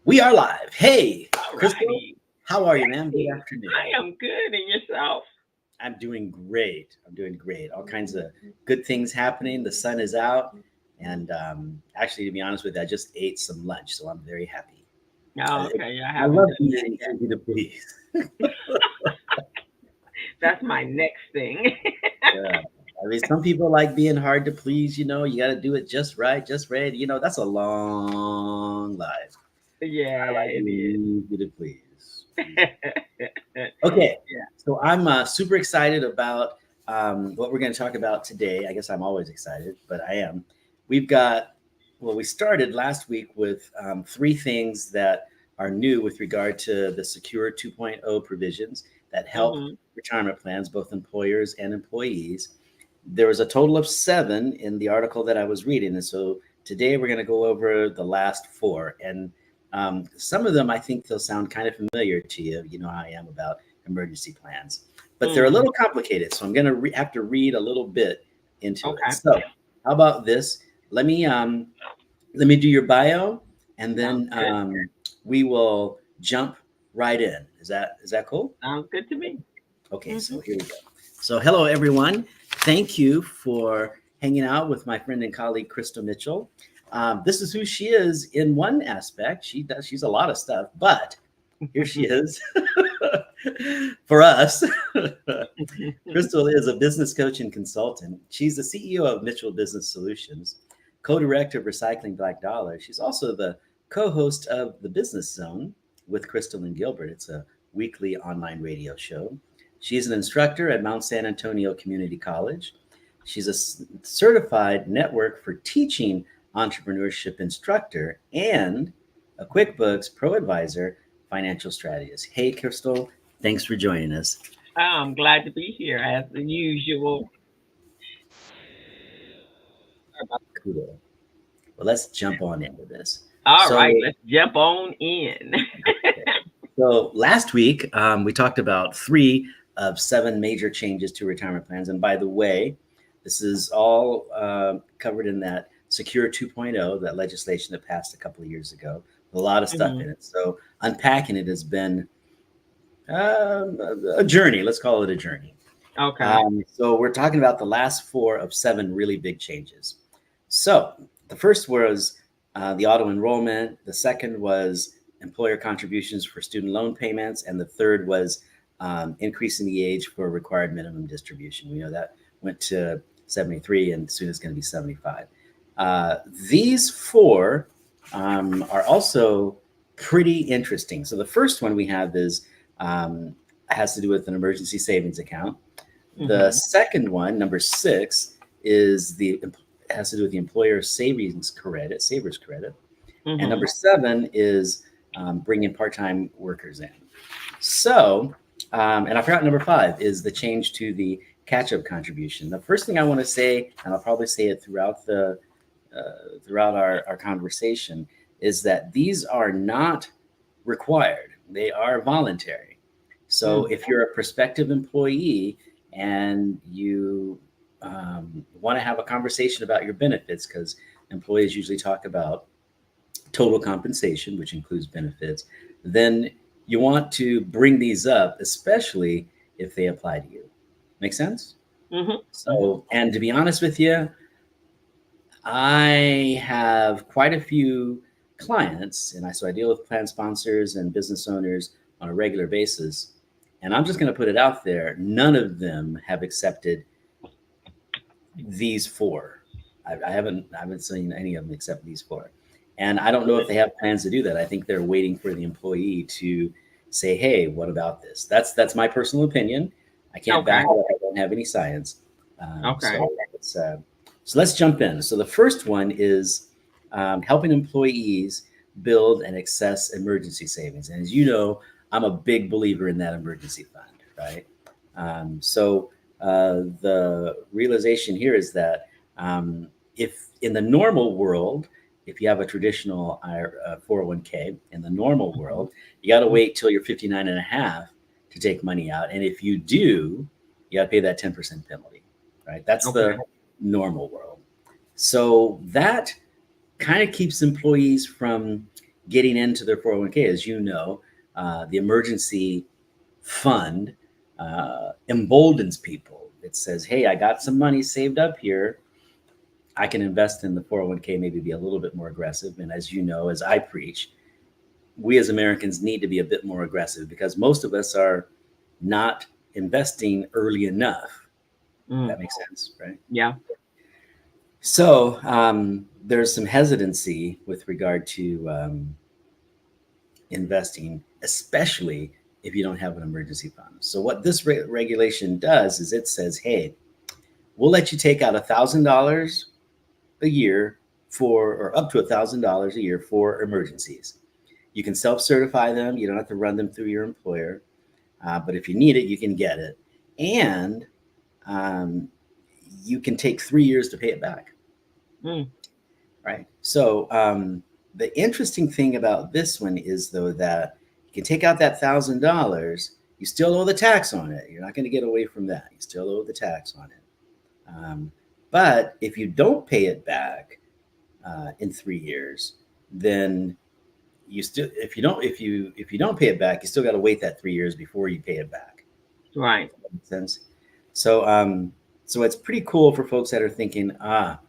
We are live. Hey, All Crystal, righty. how are you, ma'am? Good Hey, afternoon. I am good. And yourself? I'm doing great. I'm doing great. All kinds of good things happening. The sun is out. And actually, to be honest with you, I just ate some lunch, so I'm very happy. Oh, I, okay. I I haven't love done that being yet. easy to please. That's my next thing. Yeah. I mean, some people like being hard to please. You got to do it just right, just right. That's a long life. I Yeah, like it is. being easy to please. Okay, Yeah. so I'm super excited about what we're going to talk about today. I guess I'm always excited, but I am. We've got, well, we started last week with three things that are new with regard to the Secure 2.0 provisions that help Mhm. retirement plans, both employers and employees. There was a total of seven in the article that I was reading. And so today we're going to go over the last four. And some of them, I think they'll sound kind of familiar to you. You know how I am about emergency plans, but they're a Mm. little complicated. So I'm going to have to read a little bit into it. Okay. So how about this? Let me do your bio, and Sounds then good. we will jump right in. Is that cool? Sounds good to me. Okay, so Mhm. here we go. So hello everyone. Thank you for hanging out with my friend and colleague Crystal Mitchell. This is who she is in one aspect. She's a lot of stuff, but here she is for us. Crystal is a business coach and consultant. She's the CEO of Mitchell Business Solutions, co-director of Recycling Black Dollar. She's also the co-host of The Business Zone with Crystal and Gilbert. It's a weekly online radio show. She's an instructor at Mount San Antonio Community College. She's a certified network for teaching entrepreneurship instructor and a QuickBooks Pro Advisor financial strategist. Hey, Crystal, thanks for joining us. I'm glad to be here as usual. Cool. Well, let's jump on into this. All right, So, let's jump on in. so last week we talked about three of seven major changes to retirement plans. And by the way, this is all covered in that Secure 2.0, that legislation that passed a couple of years ago. A lot of stuff Mhm. in it. So unpacking it has been a journey. Let's call it a journey. Okay. So we're talking about the last four of seven really big changes. So the first was the auto enrollment. The second was employer contributions for student loan payments, and the third was increasing the age for required minimum distribution. We know that went to 73, and soon it's going to be 75. These four are also pretty interesting. So the first one we have is has to do with an emergency savings account. The Mhm. second one, number six, is the has to do with the employer savers credit, and Mhm. number seven is bringing part-time workers in. So, and I forgot number five is the change to the catch-up contribution. The first thing I want to say, and I'll probably say it throughout our conversation, is that these are not required; they are voluntary. So, Mm. if you're a prospective employee and you want to have a conversation about your benefits, because employees usually talk about total compensation, which includes benefits, then you want to bring these up, especially if they apply to you. Make sense? Mhm. Mhm. So, and to be honest with you, I have quite a few clients, and so I deal with plan sponsors and business owners on a regular basis. And I'm just going to put it out there: none of them have accepted these four. I haven't seen any of them except these four, and I don't know if they have plans to do that. I think they're waiting for the employee to say, "Hey, what about this?" That's my personal opinion. I can't back Okay. it up. I don't have any science. Um, Okay. so it's, uh, so let's jump in. So the first one is helping employees build and access emergency savings. And as you know, I'm a big believer in that emergency fund, right? The realization here is that if in the normal world, if you have a traditional 401k in the normal Mhm. world, you got to wait till you're 59 and a half to take money out. And if you do, you got to pay that 10% penalty, right? That's Okay. the normal world. So that kind of keeps employees from getting into their 401k. As you know, the emergency fund emboldens people. It says, hey, I got some money saved up here. I can invest in the 401k, maybe be a little bit more aggressive. And as you know, as I preach, we as Americans need to be a bit more aggressive because most of us are not investing early enough. That makes sense, right? Yeah. So there's some hesitancy with regard to investing, especially if you don't have an emergency fund. So what this regulation does is it says, hey, we'll let you take out $1,000 a year for, or up to $1,000 a year for emergencies. You can self-certify them. You don't have to run them through your employer. But if you need it, you can get it. And you can take 3 years to pay it back. Right. So the interesting thing about this one is, though, that you can take out that $1,000. You still owe the tax on it. You're not going to get away from that. You still owe the tax on it. But if you don't pay it back in 3 years, then you still, if you don't pay it back, you still got to wait that 3 years before you pay it back. Right. Does that make sense? So so it's pretty cool for folks that are thinking, a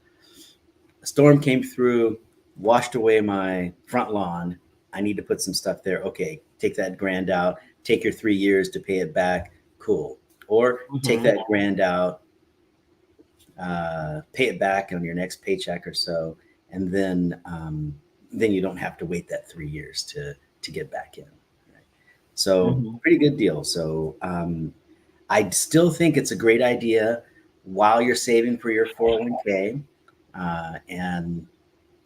storm came through, washed away my front lawn. I need to put some stuff there. Okay, take that grand out. Take your 3 years to pay it back. Cool. Or take that grand out, pay it back on your next paycheck or so, and then you don't have to wait that 3 years to get back in. Right? So pretty good deal. So I still think it's a great idea while you're saving for your 401k. And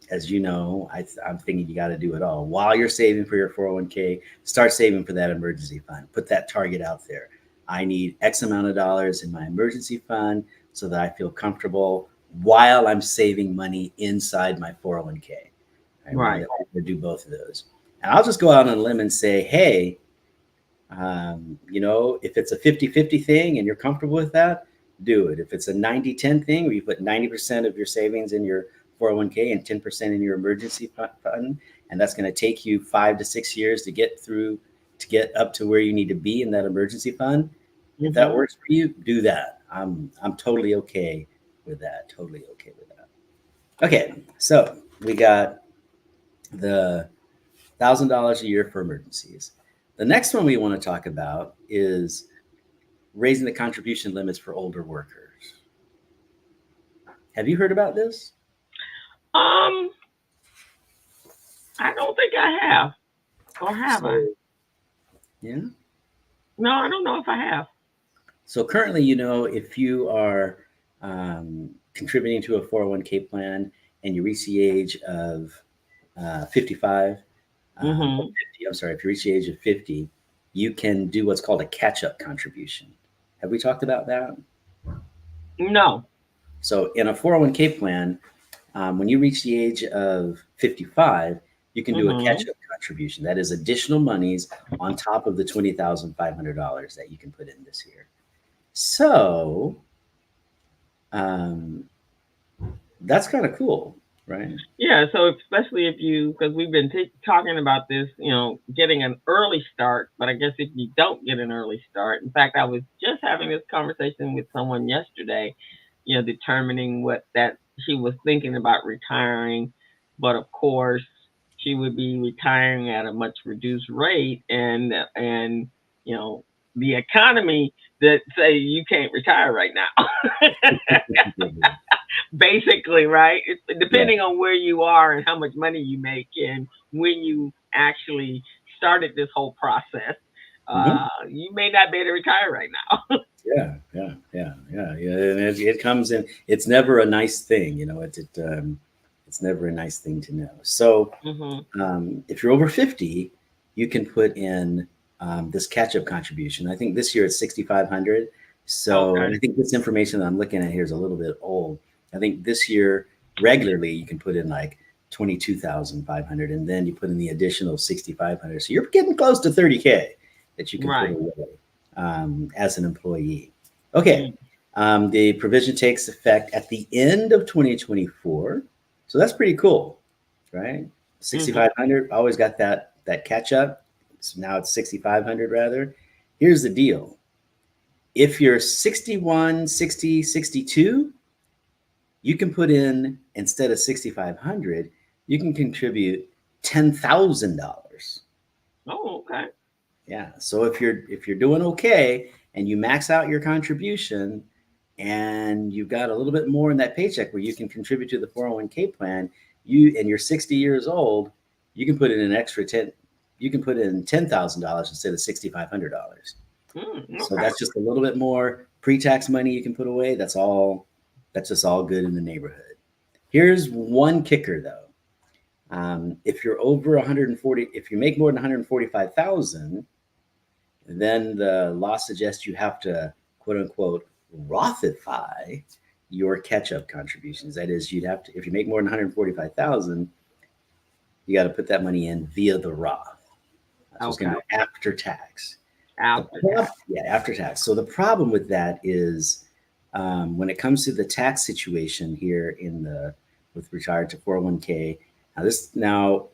as you know, I'm thinking you got to do it all. While you're saving for your 401k, start saving for that emergency fund. Put that target out there. I need X amount of dollars in my emergency fund so that I feel comfortable while I'm saving money inside my 401k. Right. To do both of those. And I'll just go out on a limb and say, hey, if it's a 50-50 thing and you're comfortable with that, do it. If it's a 90-10 thing where you put 90% of your savings in your 401k and 10% in your emergency fund, and that's going to take you 5 to 6 years to get up to where you need to be in that emergency fund. If that works for you, do that. I'm totally okay with that. Totally okay with that. Okay, so we got the $1,000 a year for emergencies. The next one we want to talk about is raising the contribution limits for older workers. Have you heard about this? I don't think I have. Or have I? Yeah. No, I don't know if I have. So currently, if you are contributing to a 401k plan and you reach the age of 55, 50, I'm sorry, if you reach the age of 50, you can do what's called a catch-up contribution. Have we talked about that? No. So in a 401k plan, when you reach the age of 55, you can do a catch-up contribution. That is additional monies on top of the $20,500 that you can put in this year. So that's kind of cool, right? Yeah. So especially because we've been talking about this, getting an early start. But I guess if you don't get an early start, in fact, I was just having this conversation with someone yesterday, determining that she was thinking about retiring, but of course she would be retiring at a much reduced rate, and the economy that say you can't retire right now. Basically, right? It's depending on where you are and how much money you make and when you actually started this whole process, you may not be able to retire right now. Yeah. And it comes in. It's never a nice thing, it's never a nice thing to know. So if you're over 50, you can put in this catch-up contribution. I think this year it's $6,500. So I think this information that I'm looking at here is a little bit old. I think this year regularly you can put in like $22,500, and then you put in the additional $6,500. So you're getting close to $30K that you can put away as an employee. Okay. The provision takes effect at the end of 2024. So that's pretty cool, right? 6,500 always got that catch up. So now it's 6,500 rather. Here's the deal. If you're 61, 60, 62, you can put in, instead of 6,500, you can contribute $10,000. Oh, okay. Yeah. So if you're doing okay and you max out your contribution and you've got a little bit more in that paycheck where you can contribute to the 401k plan, you're 60 years old, you can put in an extra you can put in $10,000 instead of $6,500. Okay. So that's just a little bit more pre-tax money you can put away. That's just all good in the neighborhood. Here's one kicker though. If you're over 140, if you make more than 145,000, then the law suggests you have to quote unquote Rothify your catch-up contributions. That is, you'd have to, if you make more than 145,000, you got to put that money in via the Roth. So it's going to be after tax. After tax. So the problem with that is when it comes to the tax situation here with regard to 401k. Now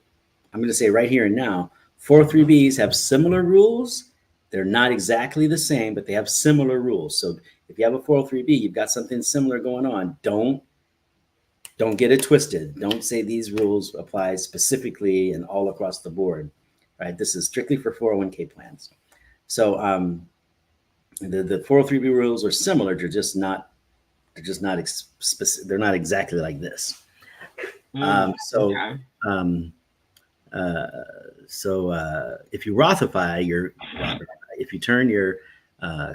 I'm going to say right here and now, 403bs have similar rules. They're not exactly the same, but they have similar rules. So if you have a 403b, you've got something similar going on. Don't get it twisted. Don't say these rules apply specifically and all across the board, right? This is strictly for 401k plans. So the 403b rules are similar. They're not they're not exactly like this. If you Rothify if you turn your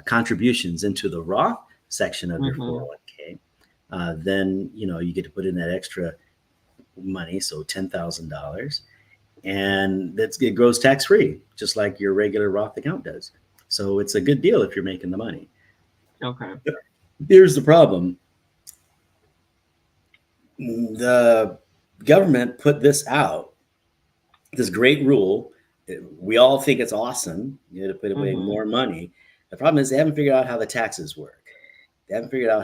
contributions into the Roth section of your 401k, then you get to put in that extra money, so $10,000, and it grows tax free, just like your regular Roth account does. So it's a good deal if you're making the money. Okay. Here's the problem. The government put this out, this great rule. We all think it's awesome, to put away more money. The problem is they haven't figured out how the taxes work. They haven't figured out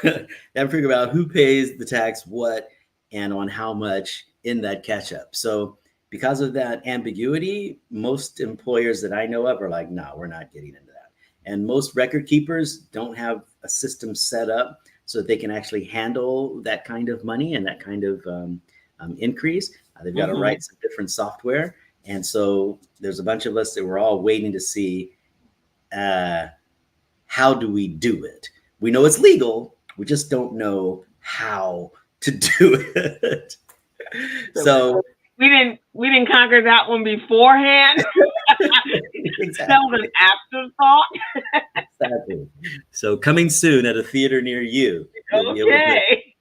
they haven't figured out who pays the tax, what, and on how much in that catch up. So because of that ambiguity, most employers that I know of are like, no, we're not getting into that. And most record keepers don't have a system set up so that they can actually handle that kind of money and that kind of increase. They've got to write some different software. And so there's a bunch of us that we're all waiting to see how do we do it? We know it's legal. We just don't know how to do it. So we didn't conquer that one beforehand. Exactly. That was an afterthought. Exactly. So coming soon at a theater near you. You'll be able to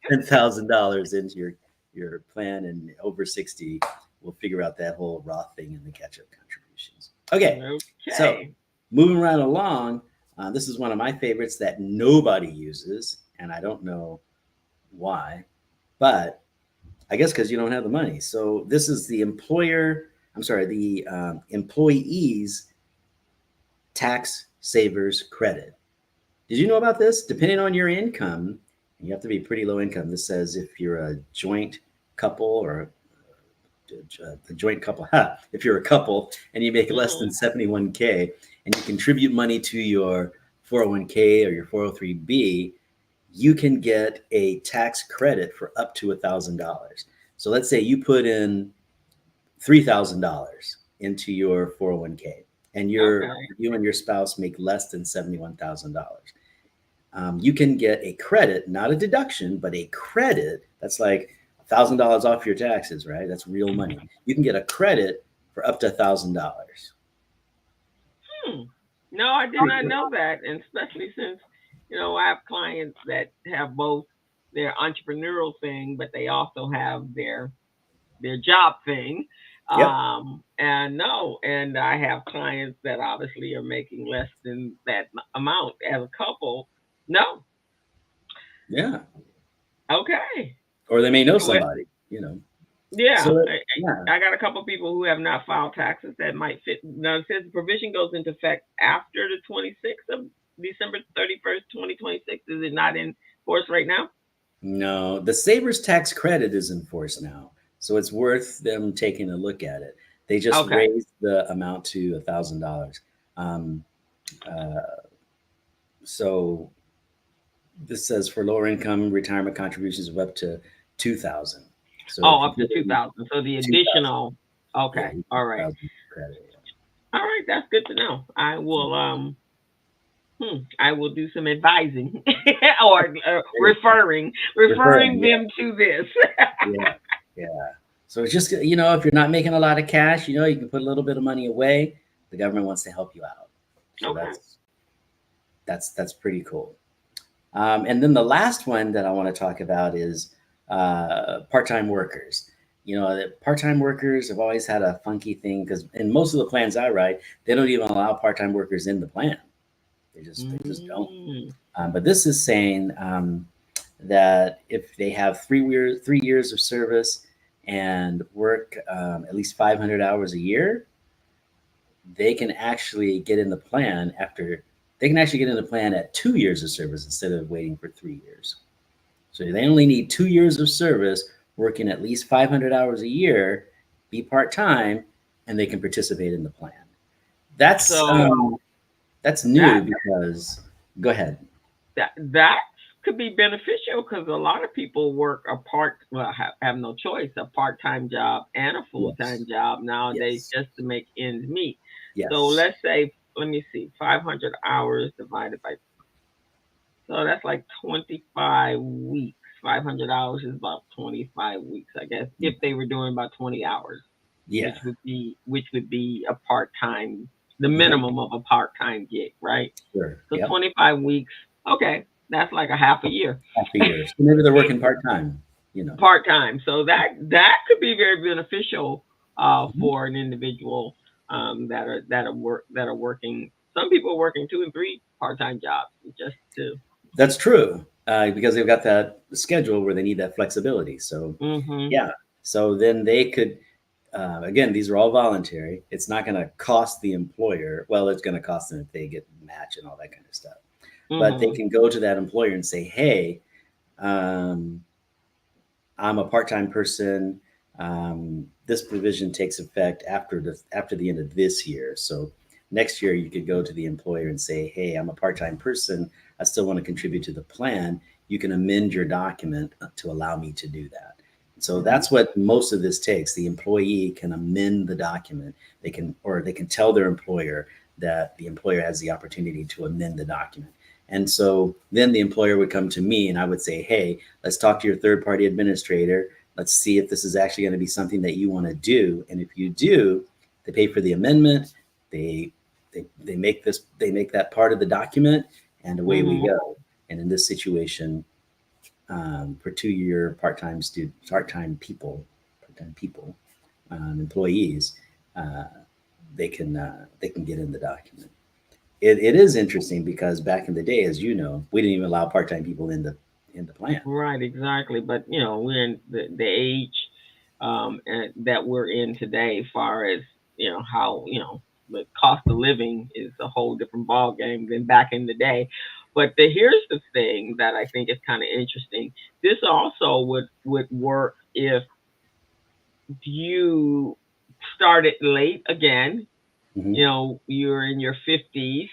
put $10,000 into your plan, and over 60, we'll figure out that whole Roth thing and the catch-up contributions. Okay. So moving right along, this is one of my favorites that nobody uses, and I don't know why, but I guess because you don't have the money. So this is the employee's tax savers credit. Did you know about this? Depending on your income, you have to be pretty low income. This says if you're a joint couple or a joint couple, if you're a couple and you make less than 71K and you contribute money to your 401k or your 403b, you can get a tax credit for up to $1,000. So let's say you put in $3,000 into your 401k and you and your spouse make less than $71,000. You can get a credit, not a deduction, but a credit. That's like $1,000 off your taxes, right? That's real money. You can get a credit for up to $1,000. No, I did not know that, and especially since I have clients that have both their entrepreneurial thing, but they also have their job thing. Yep. And I have clients that obviously are making less than that amount as a couple. No. Yeah. Okay. Or they may know somebody, Yeah. So, I got a couple of people who have not filed taxes that might fit. Now, it says the provision goes into effect after the 26th of December 31st, 2026. Is it not in force right now? No, the Savers tax credit is in force now. So it's worth them taking a look at it. They just Okay. raised the amount to $1,000. Um, so this says for lower income retirement contributions of up to 2,000. So if Oh, you up to put in 2,000. So the 2,000, additional. yeah, Okay. you get All right. 1,000 credit. All right. That's good to know. I will. I will do some advising or referring Referring, them to this. yeah, yeah. So it's just, if you're not making a lot of cash, you can put a little bit of money away. The government wants to help you out. So Okay. that's pretty cool. And then the last one that I want to talk about is part-time workers. The part-time workers have always had a funky thing because in most of the plans I write, they don't even allow part-time workers in the plan. They just don't. Mm. But this is saying that if they have 3 years of service and work at least 500 hours a year, they can actually get in the plan at 2 years of service instead of waiting for 3 years. So they only need 2 years of service, working at least 500 hours a year, be part-time, and they can participate in the plan. That's So that's that new because go ahead. that could be beneficial because a lot of people work have no choice, a part-time job and a Yes. full-time job nowadays Yes. just to make ends meet. So Yes. let's say, let me see, 500 hours divided by, so that's like 25 weeks. 500 hours is about 25 weeks, I guess, if they were doing about 20 hours, which Yeah. would be a part-time, the Uh-huh. minimum of a part-time gig, right? Sure. So Yep. 25 weeks, okay, that's like a half a year. Half a year. So maybe they're working part-time. Part-time. So that could be very beneficial Mhm. for an individual that are working. Some people are working 2 and 3 part-time jobs just to. That's true because they've got that schedule where they need that flexibility. So, Hmm. yeah. So then they could, again, these are all voluntary. It's not going to cost the employer. Well, it's going to cost them if they get match and all that kind of stuff. But they Hmm. can go to that employer and say, hey, um, I'm a part-time person. This provision takes effect after the end of this year. So next year, you could go to the employer and say, "Hey, I'm a part-time person. I still want to contribute to the plan. You can amend your document to allow me to do that." So that's what most of this takes. The employee can amend the document. They can tell their employer that the employer has the opportunity to amend the document. And so then the employer would come to me and I would say, hey, let's talk to your third party administrator. Let's see if this is actually going to be something that you want to do. And if you do, they pay for the amendment. They they make that part of the document, and away we Hmm. go. And in this situation, for 2 year part-time people, employees, uh, they can get in the document. It is interesting because back in the day, as you know, we didn't even allow part-time people in the plan. Right, exactly. But we're in the age and that we're in today, as far as how the cost of living is a whole different ball game than back in the day. But here's the thing that I think is kind of interesting. This also would work if you started late again. Hmm. You're in your 50s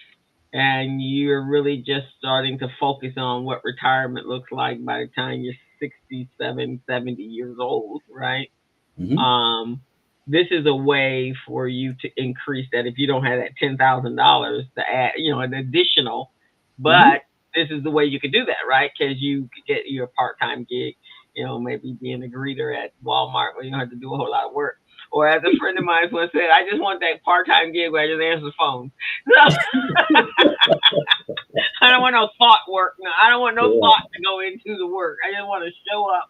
and you're really just starting to focus on what retirement looks like by the time you're 67, 70 years old, right? Hmm. Um, this is a way for you to increase that if you don't have that $10,000 to add, an additional, Hmm. but this is the way you could do that, right? Because you could get your part-time gig, maybe being a greeter at Walmart where you don't have to do a whole lot of work. Or as a friend of mine once said, I just want that part-time gig where I just answer the phone. So I don't want no thought work. No, I don't want no Yeah. thought to go into the work. I just want to show up,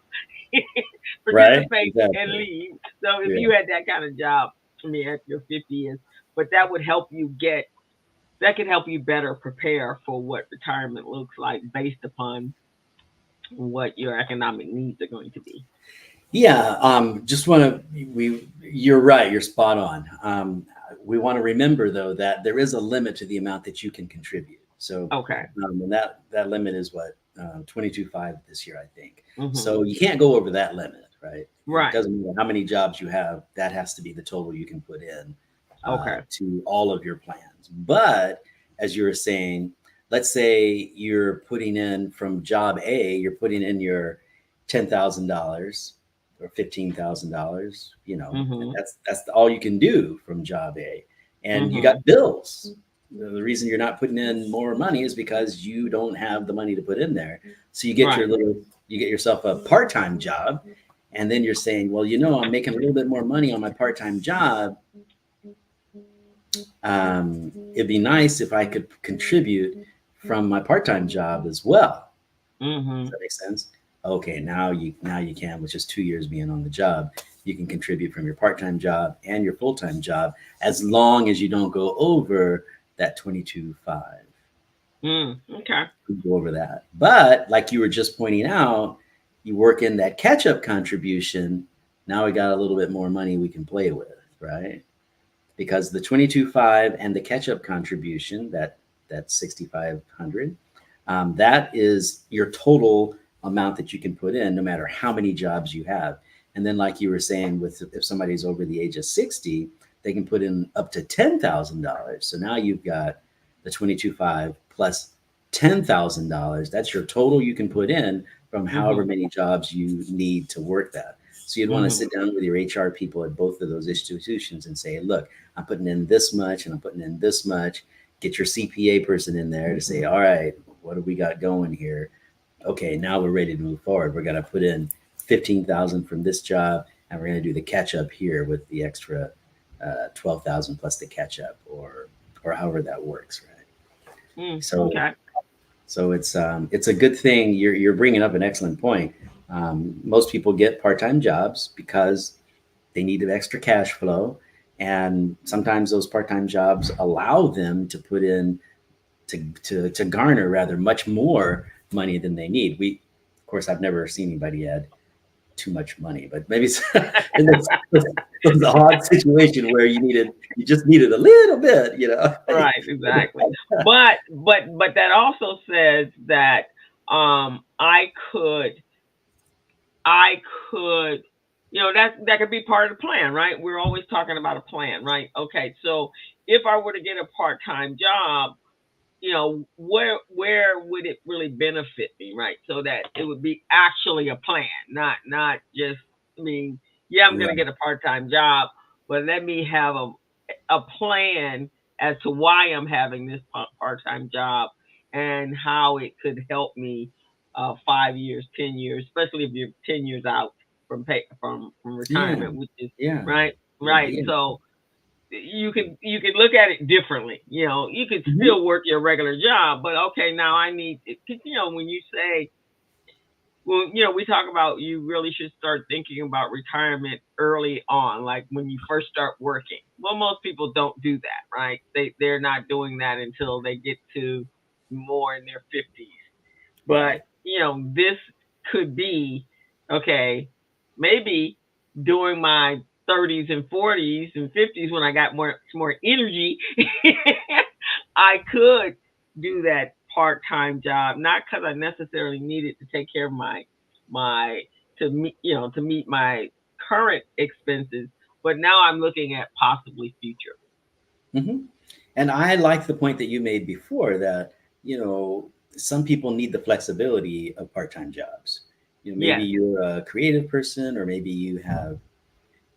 Right. participate, and Exactly. leave. So if Yeah. you had that kind of job, I mean, at your 50s, but that could help you better prepare for what retirement looks like based upon what your economic needs are going to be. Yeah. Just want to. You're right. You're spot on. We want to remember though that there is a limit to the amount that you can contribute. So, Okay. and that limit is what 22.5 this year, I think. Hmm. So you can't go over that limit, right? It Right. doesn't matter how many jobs you have, that has to be the total you can put in Okay. to all of your plans. But as you were saying, let's say you're putting in from job A, you're putting in your $10,000 or $15,000, and Mhm. that's all you can do from job A, and you got Mhm. bills. The reason you're not putting in more money is because you don't have the money to put in there. So Right. you get yourself a part-time job, and then you're saying, well, I'm making a little bit more money on my part-time job. It'd be nice if I could contribute from my part-time job as well. Does Mhm. that make sense? Okay, now you can, with just 2 years being on the job, you can contribute from your part-time job and your full-time job as long as you don't go over that 22.5. Okay. Go over that. But like you were just pointing out, you work in that catch-up contribution. Now we got a little bit more money we can play with, right? Because the 22.5 and the catch-up contribution, that 6,500, that is your total amount that you can put in, no matter how many jobs you have. And then, like you were saying, with if somebody's over the age of 60, they can put in up to $10,000. So now you've got the 22.5 plus $10,000. That's your total you can put in from however Mhm. many jobs you need to work that. So you'd want to Mhm. sit down with your HR people at both of those institutions and say, look, I'm putting in this much and I'm putting in this much. Get your CPA person in there to say, all right, what do we got going here? Okay, now we're ready to move forward. We're going to put in 15,000 from this job, and we're going to do the catch up here with the extra 12,000 plus the catch up, or however that works, right? So Okay. it's a good thing. You're bringing up an excellent point. Most people get part time jobs because they need an extra cash flow, and sometimes those part time jobs allow them to put in to garner rather much more money than they need. Of course, I've never seen anybody add too much money, but maybe it was a hard situation where you just needed a little bit. Right. Exactly. But that also says that I could I could, that could be part of the plan, right? We're always talking about a plan, right? Okay, so if I were to get a part time job, where would it really benefit me, right? So that it would be actually a plan, not just, I mean, yeah, I'm gonna Right. get a part time job, but let me have a plan as to why I'm having this part time job and how it could help me 5 years, 10 years, especially if you're 10 years out from Yeah. retirement, which is Yeah. right, Yeah. right. Yeah. So you can look at it differently. You could Mhm. still work your regular job, but okay, now I need. When you say, well, we talk about you really should start thinking about retirement early on, like when you first start working. Well, most people don't do that, right? They're not doing that until they get to more in their 50s. But Right. this could be okay. Maybe during my 30s and 40s and 50s, when I got more energy, I could do that part-time job, not because I necessarily needed to take care of my to meet my current expenses, but now I'm looking at possibly future. Hmm. And I like the point that you made before that, some people need the flexibility of part-time jobs. Maybe Yes. you're a creative person, or maybe you have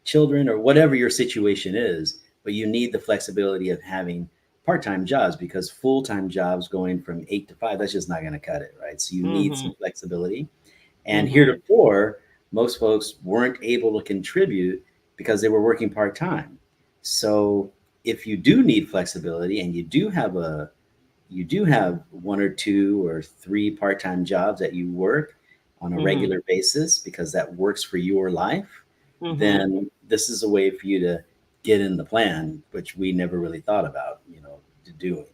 children, or whatever your situation is, but you need the flexibility of having part-time jobs, because full-time jobs going from 8 to 5, that's just not going to cut it, right? So you need some Mhm. flexibility. And Mhm. heretofore, most folks weren't able to contribute because they were working part time. So if you do need flexibility, and you do have one or two or three part time jobs that you work on a Mhm. regular basis because that works for your life, Mhm. then this is a way for you to get in the plan, which we never really thought about, to doing.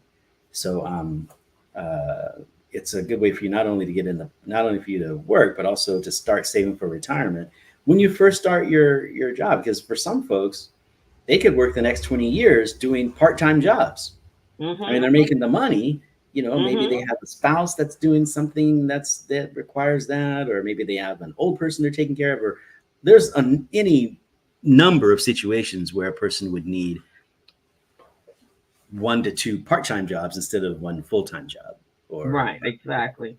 So it's a good way for you not only for you to work, but also to start saving for retirement when you first start your job. Because for some folks, they could work the next 20 years doing part-time jobs. I mean, Mhm. they're making the money. Maybe they Mhm. have a spouse that's doing something that requires that, or maybe they have an old person they're taking care of, or there's any number of situations where a person would need 1 to 2 part-time jobs instead of 1 full-time job. Right, exactly.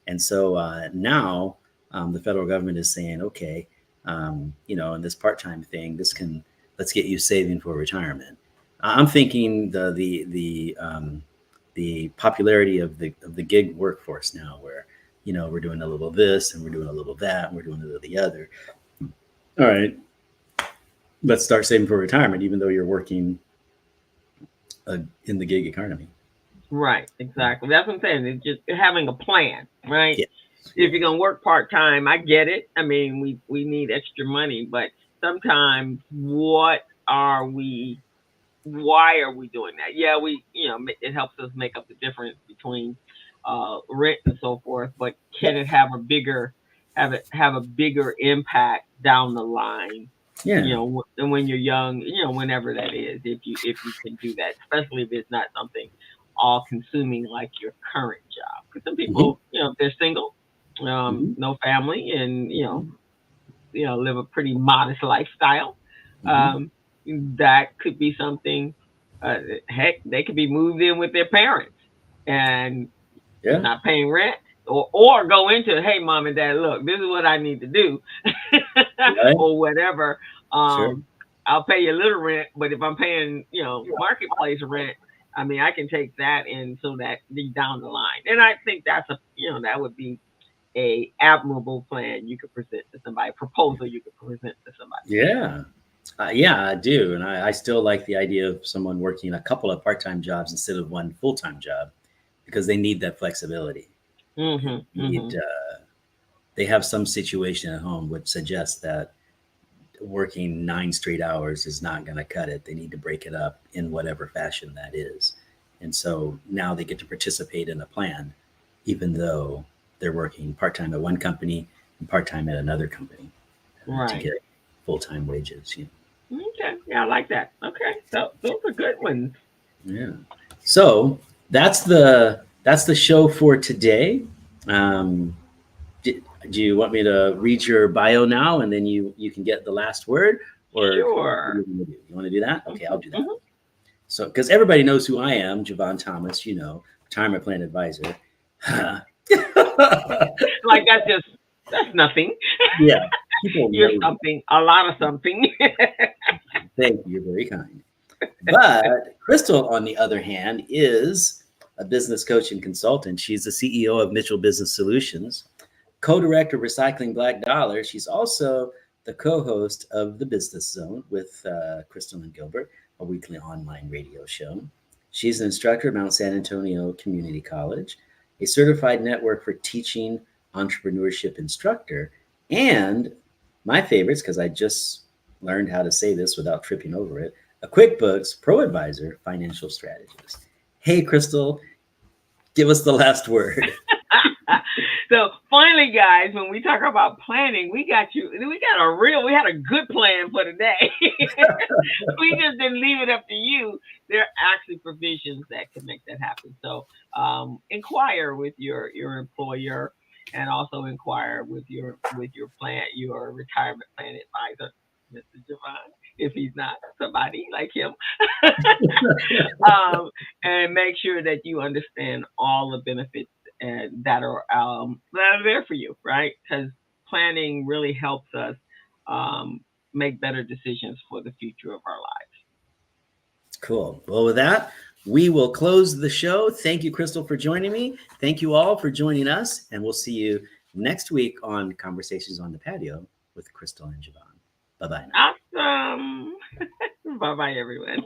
And so now the federal government is saying, okay, in this part-time thing, let's get you saving for retirement. I'm thinking the popularity of the gig workforce now, where we're doing a little this and we're doing a little that and we're doing a little the other. All right, let's start saving for retirement, even though you're working in the gig economy. Right, exactly. That's what I'm saying. It's just having a plan, right? Yes. If you're gonna work part-time, I get it. I mean, we need extra money, but sometimes why are we doing that? Yeah, it helps us make up the difference between rent and so forth, but can it have a bigger impact down the line? Yeah. When you're young, whenever that is, if you can do that, especially if it's not something all consuming like your current job. Because some people, if they're single, no family, and live a pretty modest lifestyle, that could be something. Heck, they could be moved in with their parents and not paying rent, or go into, hey, mom and dad, look, this is what I need to do, Right. or whatever. Sure. I'll pay you a little rent, but if I'm paying, marketplace rent, I mean, I can take that in so that down the line. And I think that would be a admirable plan you could present to somebody, proposal you could present to somebody. Yeah. Yeah, I do. And I still like the idea of someone working a couple of part-time jobs instead of 1 full-time job, because they need that flexibility. They have some situation at home which suggests that working 9 straight hours is not going to cut it. They need to break it up in whatever fashion that is. And so now they get to participate in a plan, even though they're working part-time at one company and part-time at another company, to get full-time wages. Okay. Yeah, I like that. Okay. So those are good ones. Yeah. So that's the show for today. Do you want me to read your bio now, and then you can get the last word? Or sure. What do you want to do that? Okay, I'll do that. So, because everybody knows who I am, Jevon Thomas, retirement plan advisor. Like that's nothing. Yeah. You're something, a lot of something. Thank you. You're very kind. But Crystal, on the other hand, is a business coach and consultant. She's the CEO of Mitchell Business Solutions, co-director of Recycling Black Dollar. She's also the co-host of The Business Zone with Crystal and Gilbert, a weekly online radio show. She's an instructor at Mount San Antonio Community College, a certified network for teaching entrepreneurship instructor, and my favorites, because I just learned how to say this without tripping over it, a QuickBooks Pro Advisor financial strategist. Hey, Crystal, give us the last word. So finally, guys, when we talk about planning, we had a good plan for today. We just didn't leave it up to you. There are actually provisions that can make that happen. So inquire with your employer, and also inquire with your retirement plan advisor, Mr. Jevon, if he's not somebody like him. And make sure that you understand all the benefits that are there for you, right? Because planning really helps us make better decisions for the future of our lives. Cool. Well, with that, we will close the show. Thank you, Crystal, for joining me. Thank you all for joining us, and we'll see you next week on Conversations on the Patio with Crystal and Jevon. Bye-bye now. Awesome. Bye-bye, everyone.